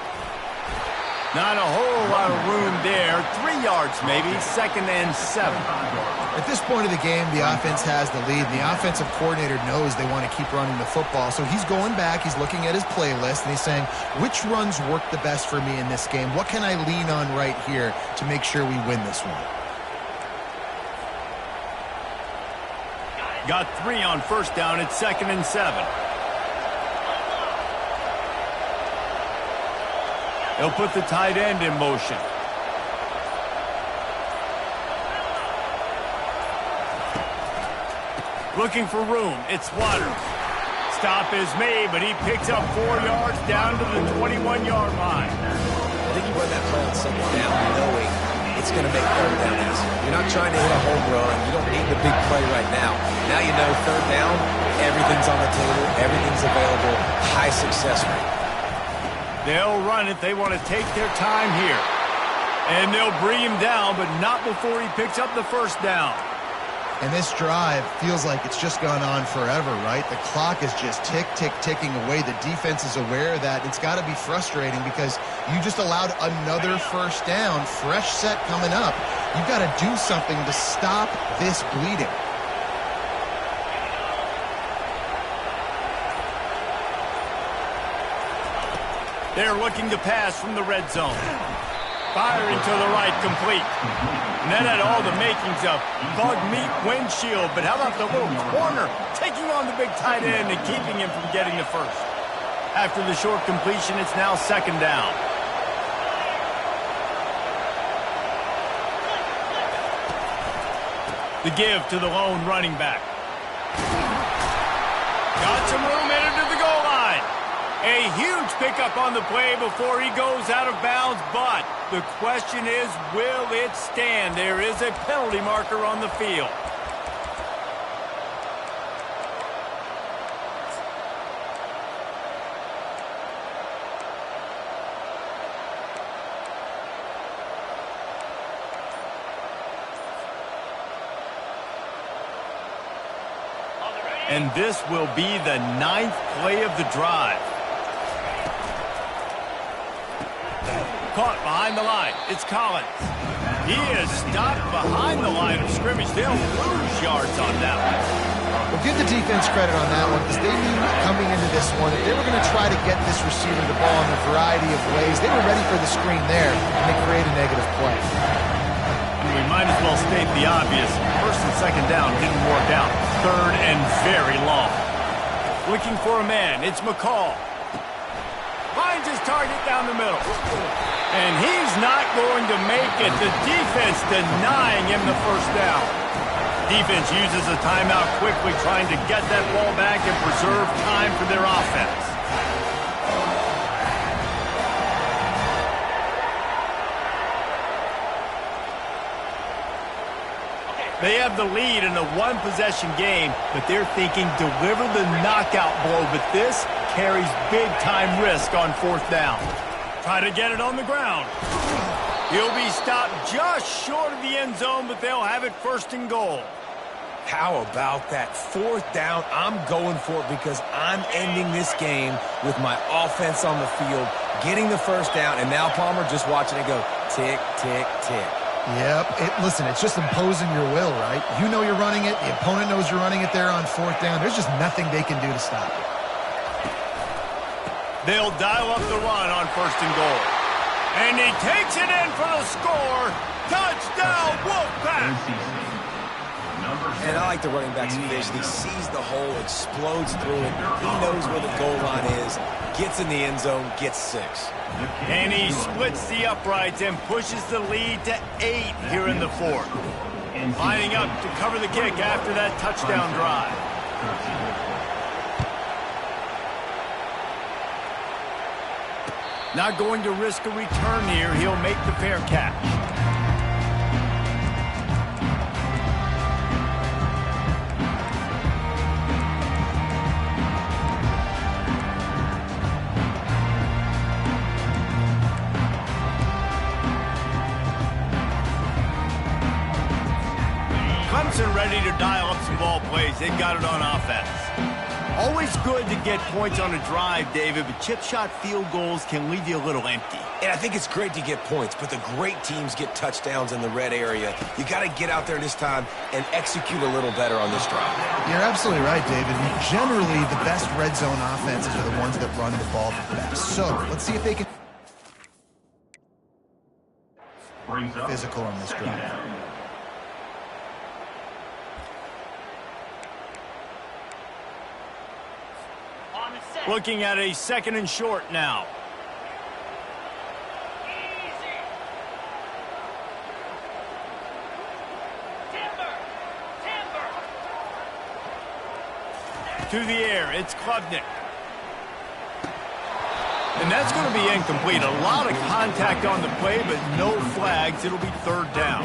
Not a whole lot of room there. 3 yards maybe, 2nd and 7. At this point of the game, the offense has the lead. The offensive coordinator knows they want to keep running the football. So he's going back, he's looking at his playlist, and he's saying, which runs work the best for me in this game? What can I lean on right here to make sure we win this one? Got 3 on 1st down. It's 2nd and 7. He'll put the tight end in motion. Looking for room. It's Waters. Stop is made, but he picks up 4 yards down to the 21-yard line. I think you run that play on 2nd down knowing it's going to make 3rd down easy. You're not trying to hit a home run. You don't need the big play right now. Now you know 3rd down, everything's on the table, everything's available, high success rate. They'll run it. They want to take their time here. And they'll bring him down, but not before he picks up the 1st down. And this drive feels like it's just gone on forever, right? The clock is just ticking away. The defense is aware of that. It's got to be frustrating because you just allowed another 1st down, fresh set coming up. You've got to do something to stop this bleeding. They're looking to pass from the red zone. Firing to the right, complete. And that had all the makings of bug meat windshield. But how about the little corner taking on the big tight end and keeping him from getting the 1st? After the short completion, it's now 2nd down. The give to the lone running back. Got some room headed to the goal line. A huge pickup on the play before he goes out of bounds, but the question is, will it stand? There is a penalty marker on the field. And this will be the 9th play of the drive. Caught behind the line. It's Collins. He is stopped behind the line of scrimmage. They'll lose yards on that one. Well, give the defense credit on that one because they knew coming into this one that they were going to try to get this receiver the ball in a variety of ways. They were ready for the screen there, and they create a negative play. We might as well state the obvious. 1st and 2nd down didn't work out. 3rd and very long. Looking for a man. It's McCall. Finds his target down the middle. And he's not going to make it. The defense denying him the 1st down. Defense uses a timeout quickly, trying to get that ball back and preserve time for their offense. They have the lead in a one-possession game, but they're thinking deliver the knockout blow. But this carries big-time risk on 4th down. Try to get it on the ground. He'll be stopped just short of the end zone, but they'll have it 1st and goal. How about that 4th down? I'm going for it because I'm ending this game with my offense on the field, getting the 1st down, and now Palmer just watching it go tick, tick, tick. Yep. Listen, it's just imposing your will, right? You know you're running it. The opponent knows you're running it there on 4th down. There's just nothing they can do to stop it. They'll dial up the run on 1st and goal. And he takes it in for the score. Touchdown, Wolfpack! And I like the running back's vision. He sees the hole, explodes through it. He knows where the goal line is, gets in the end zone, gets 6. And he splits the uprights and pushes the lead to 8 here in the 4th. Lining up to cover the kick after that touchdown drive. Not going to risk a return here. He'll make the fair catch. Clemson ready to dial up some ball plays. They've got it on offense. Always good to get points on a drive, David, but chip shot field goals can leave you a little empty. And I think it's great to get points, but the great teams get touchdowns in the red area. You got to get out there this time and execute a little better on this drive. You're absolutely right, David. Generally, the best red zone offenses are the ones that run the ball the best. So let's see if they can physical on this drive. Looking at a 2nd and short now. To the air, it's Klubnik. And that's going to be incomplete. A lot of contact on the play, but no flags. It'll be 3rd down.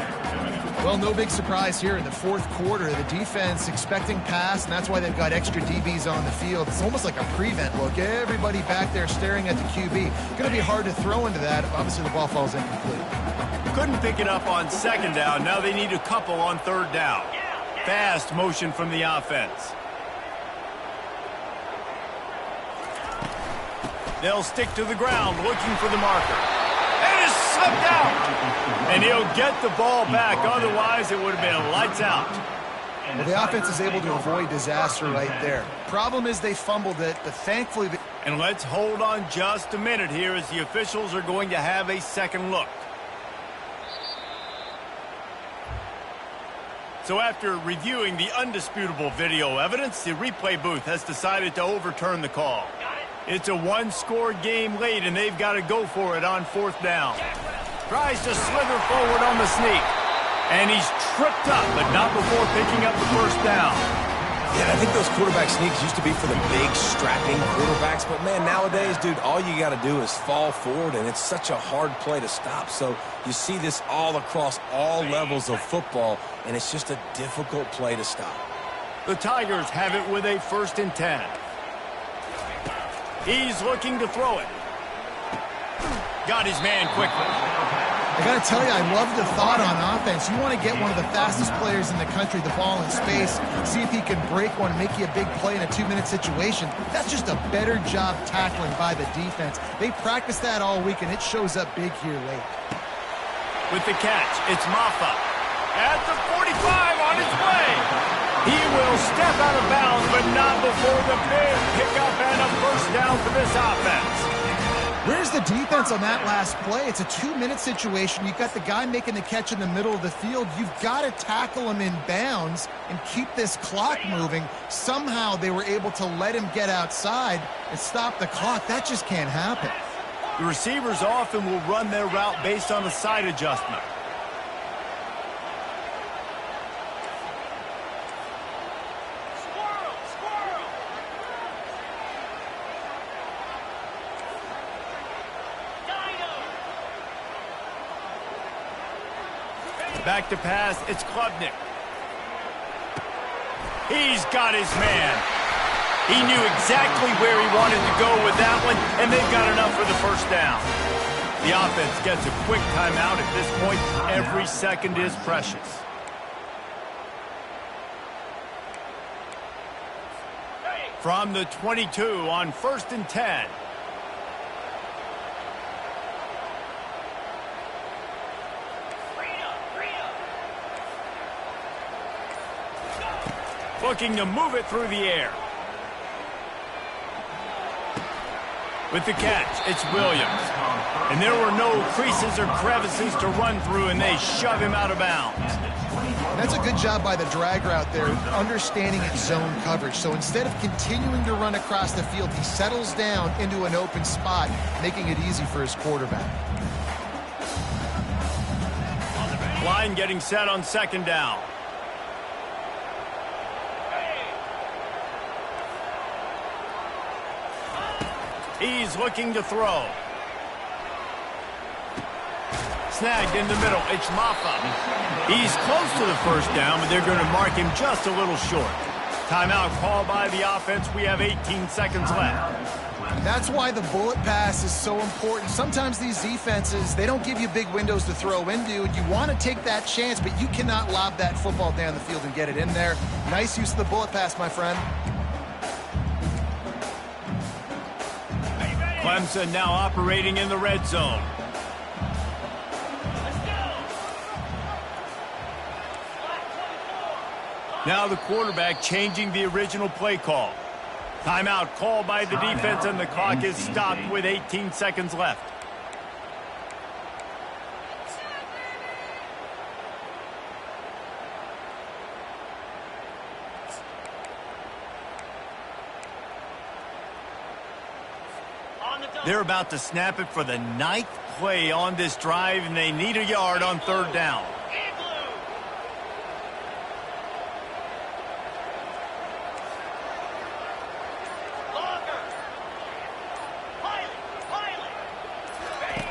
Well, no big surprise here in the 4th quarter. The defense expecting pass, and that's why they've got extra DBs on the field. It's almost like a prevent look. Everybody back there staring at the QB. Going to be hard to throw into that. Obviously, the ball falls incomplete. Couldn't pick it up on 2nd down. Now they need a couple on 3rd down. Fast motion from the offense. They'll stick to the ground looking for the marker. And it's slipped out. And he'll get the ball back. Otherwise, it would have been lights out. Well, the offense is able to avoid disaster right there. Problem is they fumbled it, but thankfully... And let's hold on just a minute here as the officials are going to have a second look. So after reviewing the undisputable video evidence, the replay booth has decided to overturn the call. It's a one-score game late, and they've got to go for it on 4th down. Tries to slither forward on the sneak. And he's tripped up, but not before picking up the 1st down. Yeah, I think those quarterback sneaks used to be for the big, strapping quarterbacks. But, man, nowadays, dude, all you got to do is fall forward, and it's such a hard play to stop. So you see this all across all levels of football, and it's just a difficult play to stop. The Tigers have it with a 1st and 10. He's looking to throw it. Got his man quickly. I got to tell you, I love the thought on offense. You want to get one of the fastest players in the country the ball in space, see if he can break one and make you a big play in a 2-minute situation. That's just a better job tackling by the defense. They practiced that all week, and it shows up big here late. With the catch, it's Maffa. At the 45 on his way. He will step out of bounds, but not before the big pickup and a 1st down for this offense. Where's the defense on that last play? It's a 2-minute situation. You've got the guy making the catch in the middle of the field. You've got to tackle him in bounds and keep this clock moving. Somehow they were able to let him get outside and stop the clock. That just can't happen. The receivers often will run their route based on a side adjustment. Back to pass, it's Klubnik. He's got his man. He knew exactly where he wanted to go with that one, and they've got enough for the 1st down. The offense gets a quick timeout at this point. Every second is precious. From the 22 on 1st and 10. Looking to move it through the air. With the catch, it's Williams. And there were no creases or crevices to run through, and they shove him out of bounds. That's a good job by the drag route there, understanding its zone coverage. So instead of continuing to run across the field, he settles down into an open spot, making it easy for his quarterback. Line getting set on 2nd down. He's looking to throw. Snagged in the middle. It's Maffa. He's close to the 1st down, but they're going to mark him just a little short. Timeout called by the offense. We have 18 seconds left. That's why the bullet pass is so important. Sometimes these defenses, they don't give you big windows to throw into, and you want to take that chance, but you cannot lob that football down the field and get it in there. Nice use of the bullet pass, my friend. Clemson now operating in the red zone. Now the quarterback changing the original play call. Timeout called by the defense, and the clock is stopped with 18 seconds left. They're about to snap it for the 9th play on this drive, and they need a yard on 3rd down.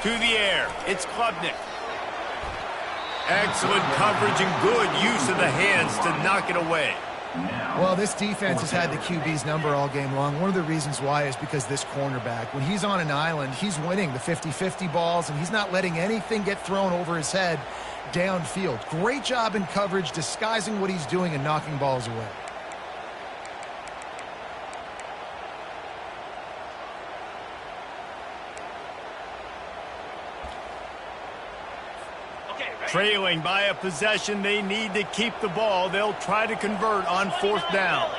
To the air, it's Klubnik. Excellent coverage and good use of the hands to knock it away. Well, this defense has had the QB's number all game long. One of the reasons why is because this cornerback, when he's on an island, he's winning the 50-50 balls, and he's not letting anything get thrown over his head downfield. Great job in coverage, disguising what he's doing and knocking balls away. Trailing by a possession, they need to keep the ball. They'll try to convert on 4th down.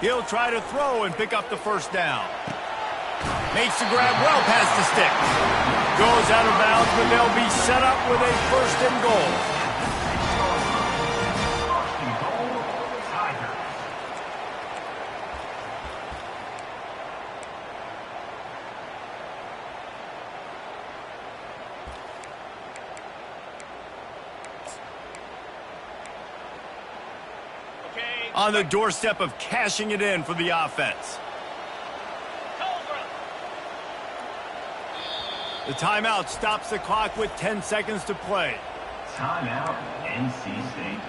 He'll try to throw and pick up the 1st down. Makes the grab well past the stick. Goes out of bounds, but they'll be set up with a 1st and goal. On the doorstep of cashing it in for the offense. The timeout stops the clock with 10 seconds to play. Timeout, NC State.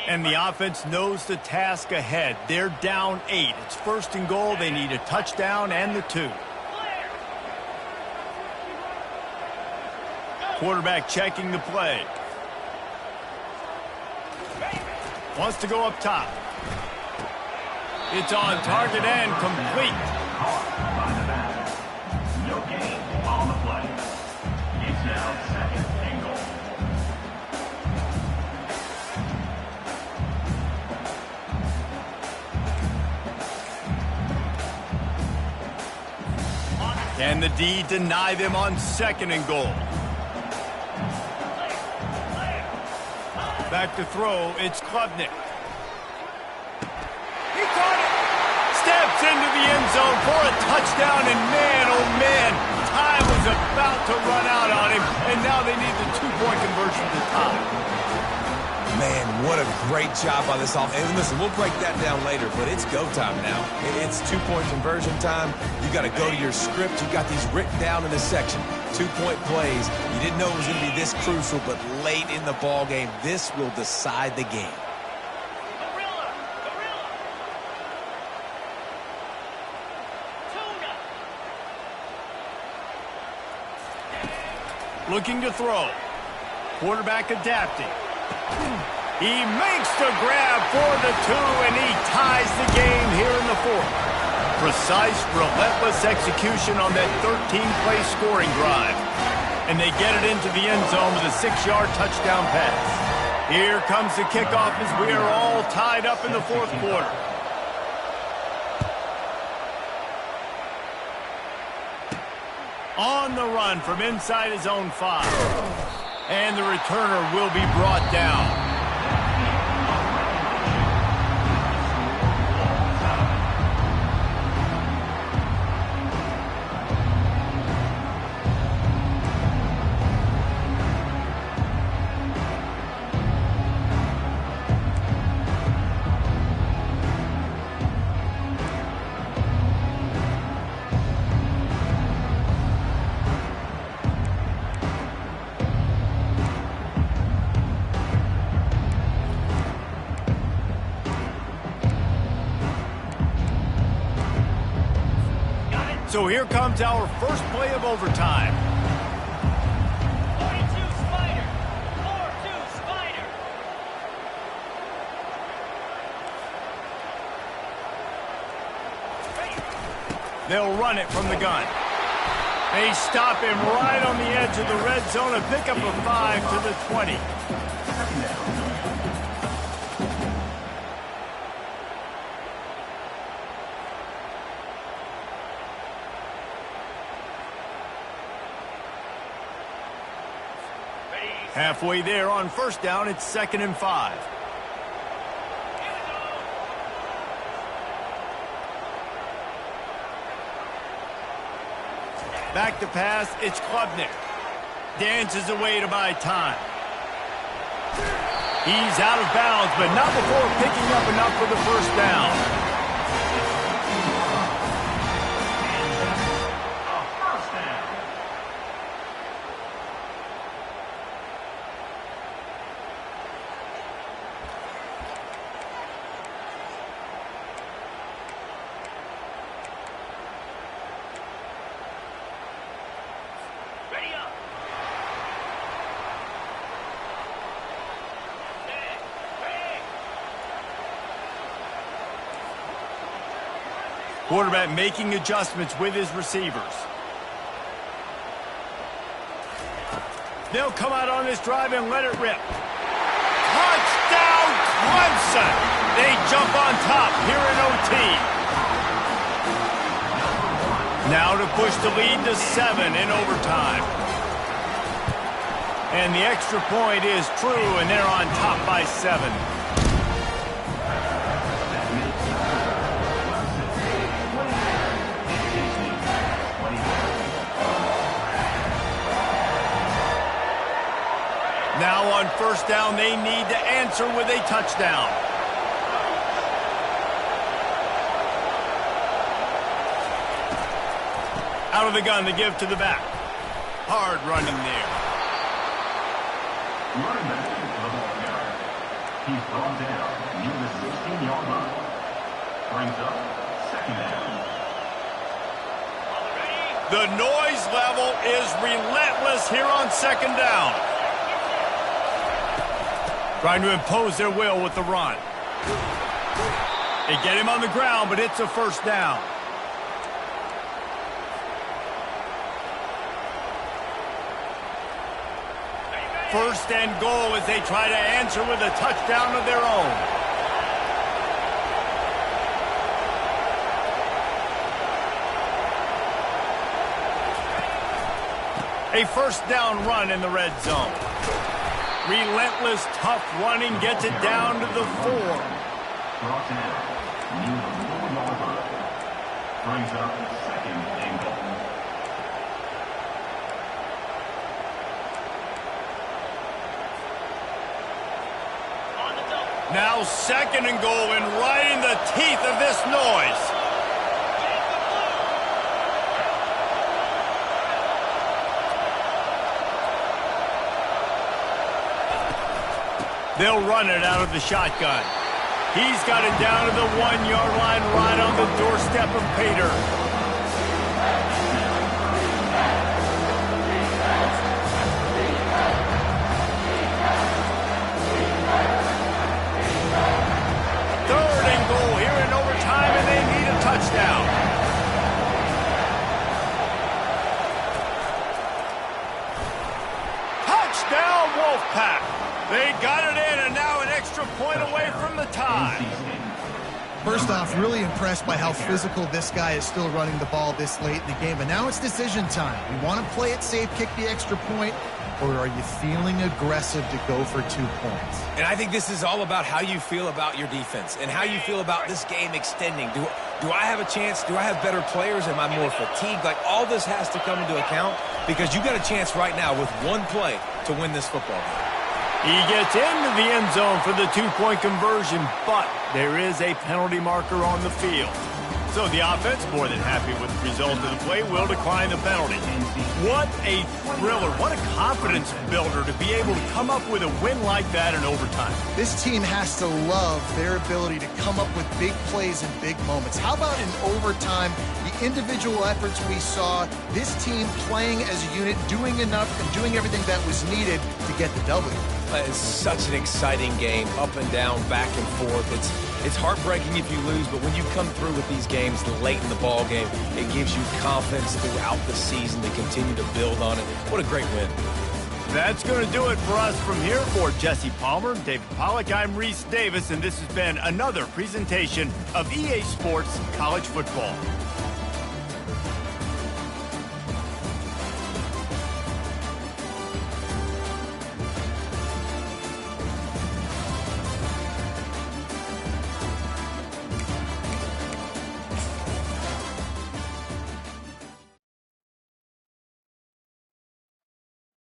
And the offense knows the task ahead. They're down 8. It's 1st and goal. They need a touchdown and the 2. Quarterback checking the play. Wants to go up top. It's on target and complete. No gain on the play. It's now 2nd and goal. Can the D deny them on 2nd and goal? Back to throw, it's Klubnik. He caught it! Steps into the end zone for a touchdown, and man, oh man, time was about to run out on him, and now they need the 2-point conversion to tie. Man, what a great job by this offense. And listen, we'll break that down later, but it's go time now. It's 2-point conversion time. You got to go to your script. You got these written down in this section. 2-point plays. You didn't know it was going to be this crucial, but late in the ball game, this will decide the game. Looking to throw. Quarterback adapting. He makes the grab for the 2, and he ties the game here in the 4th. Precise, relentless execution on that 13-play scoring drive. And they get it into the end zone with a 6-yard touchdown pass. Here comes the kickoff as we are all tied up in the 4th quarter. On the run from inside his own 5. And the returner will be brought down. So here comes our first play of overtime. 42 Spider. 4-2 Spider. They'll run it from the gun. They stop him right on the edge of the red zone and pick up a 5 to the 20. Halfway there on first down, it's 2nd and 5. Back to pass, it's Klubnik. Dances away to buy time. He's out of bounds, but not before picking up enough for the first down. Quarterback making adjustments with his receivers. They'll come out on this drive and let it rip. Touchdown, Clemson! They jump on top here in OT. Now to push the lead to 7 in overtime. And the extra point is true, and they're on top by 7. Now on first down, they need to answer with a touchdown. Out of the gun, the give to the back. Hard running there. Running back to the ball carrier. He's brought down near the 16-yard line. Brings up 2nd down. The noise level is relentless here on 2nd down. Trying to impose their will with the run. They get him on the ground, but it's a first down. First and goal as they try to answer with a touchdown of their own. A first down run in the red zone. Relentless, tough running gets it down to the 4. Brought down near the 4-yard line. Brings up 2nd and goal. Now 2nd and goal, and right in the teeth of this noise. They'll run it out of the shotgun. He's got it down to the 1-yard line right on the doorstep of Pater. Third and goal here in overtime, and they need a touchdown. Touchdown, Wolfpack! They got it in, and now an extra point away from the tie. First off, really impressed by how physical this guy is still running the ball this late in the game. But now it's decision time. You want to play it safe, kick the extra point, or are you feeling aggressive to go for 2 points? And I think this is all about how you feel about your defense and how you feel about this game extending. Do I have a chance? Do I have better players? Am I more fatigued? Like, all this has to come into account because you got a chance right now with one play to win this football game. He gets into the end zone for the 2-point conversion, but there is a penalty marker on the field. So the offense, more than happy with the result of the play, will decline the penalty. What a thriller. What a confidence builder to be able to come up with a win like that in overtime. This team has to love their ability to come up with big plays in big moments. How about in overtime, you individual efforts we saw, this team playing as a unit, doing enough and doing everything that was needed to get the W. It's such an exciting game, up and down, back and forth. It's heartbreaking if you lose, but when you come through with these games late in the ball game, it gives you confidence throughout the season to continue to build on it. What a great win. That's going to do it for us from here. For Jesse Palmer, David Pollack, I'm Reese Davis, and this has been another presentation of EA Sports College Football.